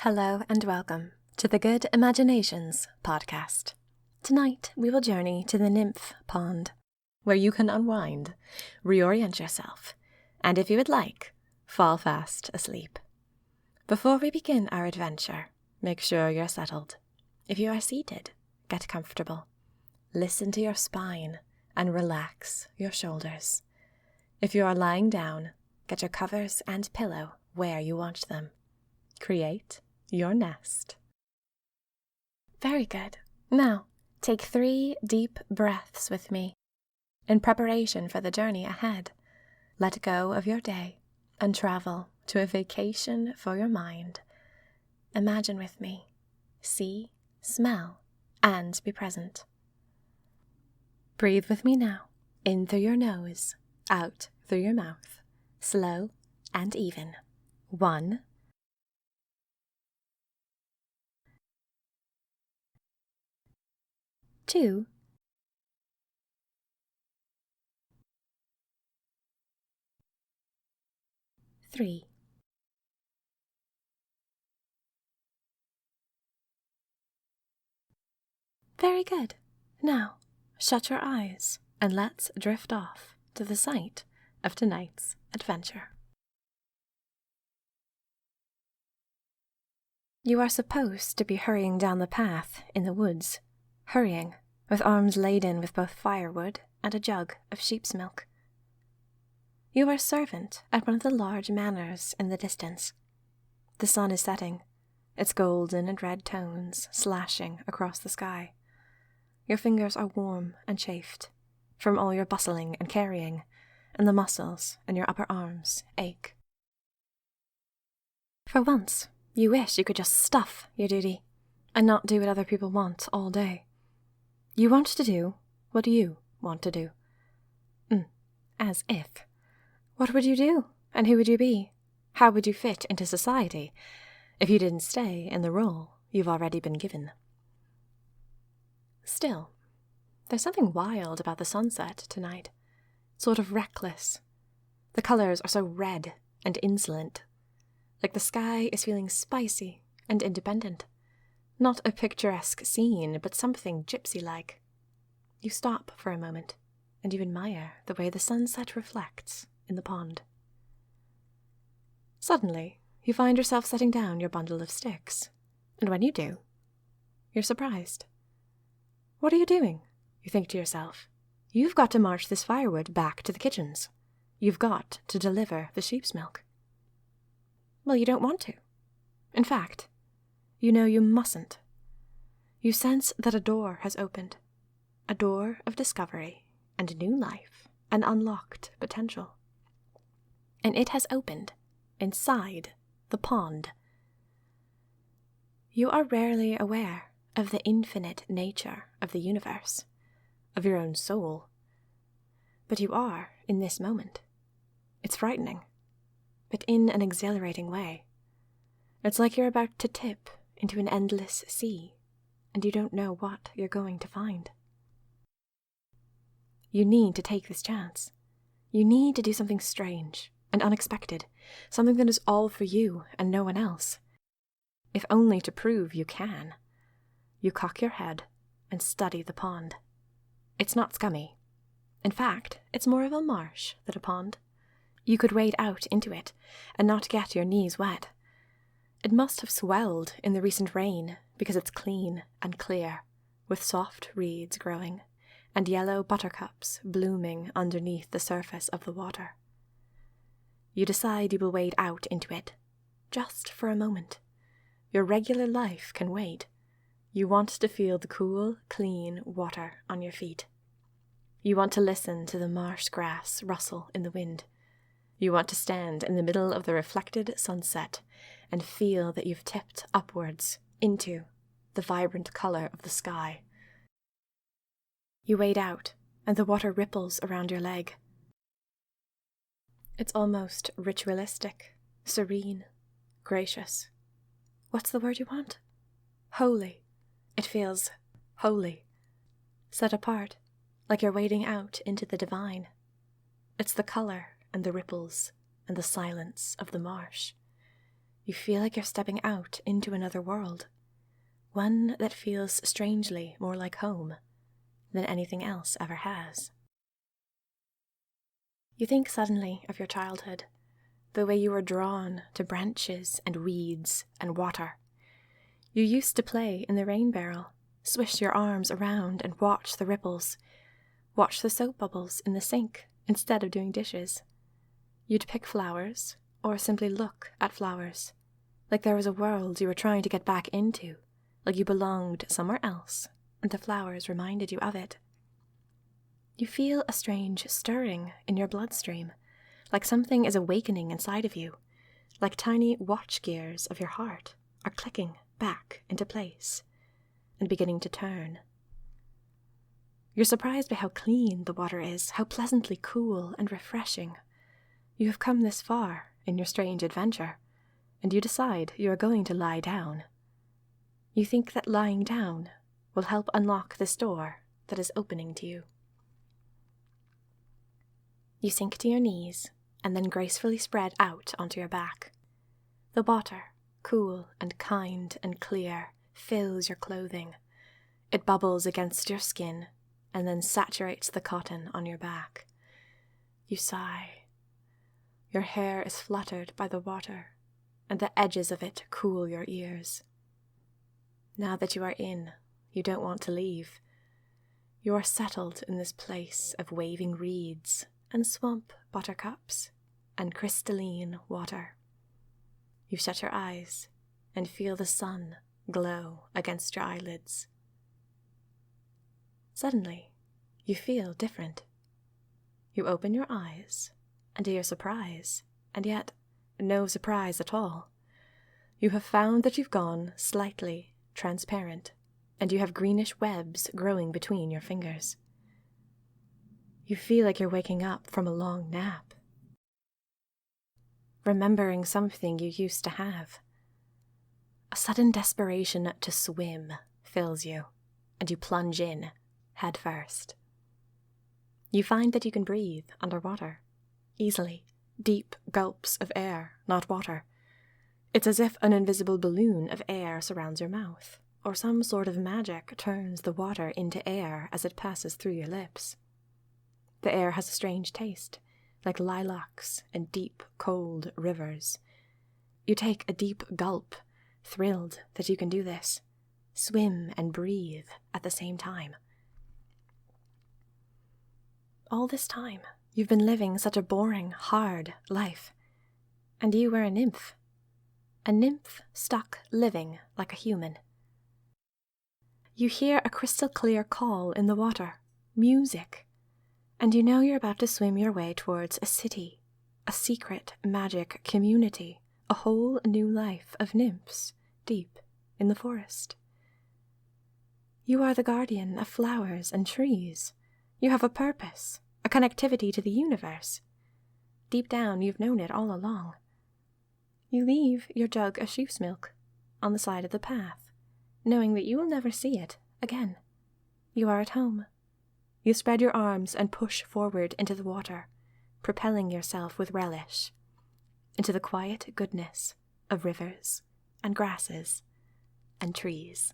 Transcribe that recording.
Hello and welcome to the Good Imaginations podcast. Tonight we will journey to the Nymph Pond, where you can unwind, reorient yourself, and if you would like, fall fast asleep. Before we begin our adventure, make sure you're settled. If you are seated, get comfortable. Listen to your spine and relax your shoulders. If you are lying down, get your covers and pillow where you want them. Create your nest. Very good. Now, take 3 deep breaths with me in preparation for the journey ahead. Let go of your day and travel to a vacation for your mind. Imagine with me, see, smell, and be present. Breathe with me now, in through your nose, out through your mouth, slow and even. 1, 2, 3. Very good. Now, shut your eyes and let's drift off to the site of tonight's adventure. You are supposed to be hurrying down the path in the woods, hurrying with arms laden with both firewood and a jug of sheep's milk. You are a servant at one of the large manors in the distance. The sun is setting, its golden and red tones slashing across the sky. Your fingers are warm and chafed from all your bustling and carrying, and the muscles in your upper arms ache. For once, you wish you could just stuff your duty and not do what other people want all day. You want to do what you want to do. As if. What would you do? And who would you be? How would you fit into society if you didn't stay in the role you've already been given? Still, there's something wild about the sunset tonight. Sort of reckless. The colors are so red and insolent. Like the sky is feeling spicy and independent. Not a picturesque scene, but something gypsy-like. You stop for a moment, and you admire the way the sunset reflects in the pond. Suddenly, you find yourself setting down your bundle of sticks, and when you do, you're surprised. What are you doing? You think to yourself. You've got to march this firewood back to the kitchens. You've got to deliver the sheep's milk. Well, you don't want to. In fact, you know you mustn't. You sense that a door has opened. A door of discovery and new life and unlocked potential. And it has opened inside the pond. You are rarely aware of the infinite nature of the universe, of your own soul. But you are in this moment. It's frightening, but in an exhilarating way. It's like you're about to tip into an endless sea, and you don't know what you're going to find. You need to take this chance. You need to do something strange and unexpected, something that is all for you and no one else. If only to prove you can. You cock your head and study the pond. It's not scummy. In fact, it's more of a marsh than a pond. You could wade out into it and not get your knees wet. It must have swelled in the recent rain because it's clean and clear, with soft reeds growing and yellow buttercups blooming underneath the surface of the water. You decide you will wade out into it, just for a moment. Your regular life can wait. You want to feel the cool, clean water on your feet. You want to listen to the marsh grass rustle in the wind. You want to stand in the middle of the reflected sunset and feel that you've tipped upwards into the vibrant color of the sky. You wade out, and the water ripples around your leg. It's almost ritualistic, serene, gracious. What's the word you want? Holy. It feels holy, set apart, like you're wading out into the divine. It's the color and the ripples and the silence of the marsh. You feel like you're stepping out into another world, one that feels strangely more like home than anything else ever has. You think suddenly of your childhood, the way you were drawn to branches and weeds and water. You used to play in the rain barrel, swish your arms around and watch the ripples, watch the soap bubbles in the sink instead of doing dishes. You'd pick flowers, or simply look at flowers, like there was a world you were trying to get back into, like you belonged somewhere else, and the flowers reminded you of it. You feel a strange stirring in your bloodstream, like something is awakening inside of you, like tiny watch gears of your heart are clicking back into place and beginning to turn. You're surprised by how clean the water is, how pleasantly cool and refreshing. You have come this far in your strange adventure, and you decide you are going to lie down. You think that lying down will help unlock this door that is opening to you. You sink to your knees and then gracefully spread out onto your back. The water, cool and kind and clear, fills your clothing. It bubbles against your skin and then saturates the cotton on your back. You sigh. Your hair is fluttered by the water, and the edges of it cool your ears. Now that you are in, you don't want to leave. You are settled in this place of waving reeds and swamp buttercups and crystalline water. You shut your eyes and feel the sun glow against your eyelids. Suddenly, you feel different. You open your eyes, and to your surprise, and yet no surprise at all, you have found that you've gone slightly transparent, and you have greenish webs growing between your fingers. You feel like you're waking up from a long nap, remembering something you used to have. A sudden desperation to swim fills you, and you plunge in, head first. You find that you can breathe underwater, easily, deep gulps of air, not water. It's as if an invisible balloon of air surrounds your mouth, or some sort of magic turns the water into air as it passes through your lips. The air has a strange taste, like lilacs and deep, cold rivers. You take a deep gulp, thrilled that you can do this, swim and breathe at the same time. All this time, you've been living such a boring, hard life, and you were a nymph stuck living like a human. You hear a crystal clear call in the water, music, and you know you're about to swim your way towards a city, a secret magic community, a whole new life of nymphs deep in the forest. You are the guardian of flowers and trees. You have a purpose, a connectivity to the universe. Deep down, you've known it all along. You leave your jug of sheep's milk on the side of the path, knowing that you will never see it again. You are at home. You spread your arms and push forward into the water, propelling yourself with relish into the quiet goodness of rivers and grasses and trees.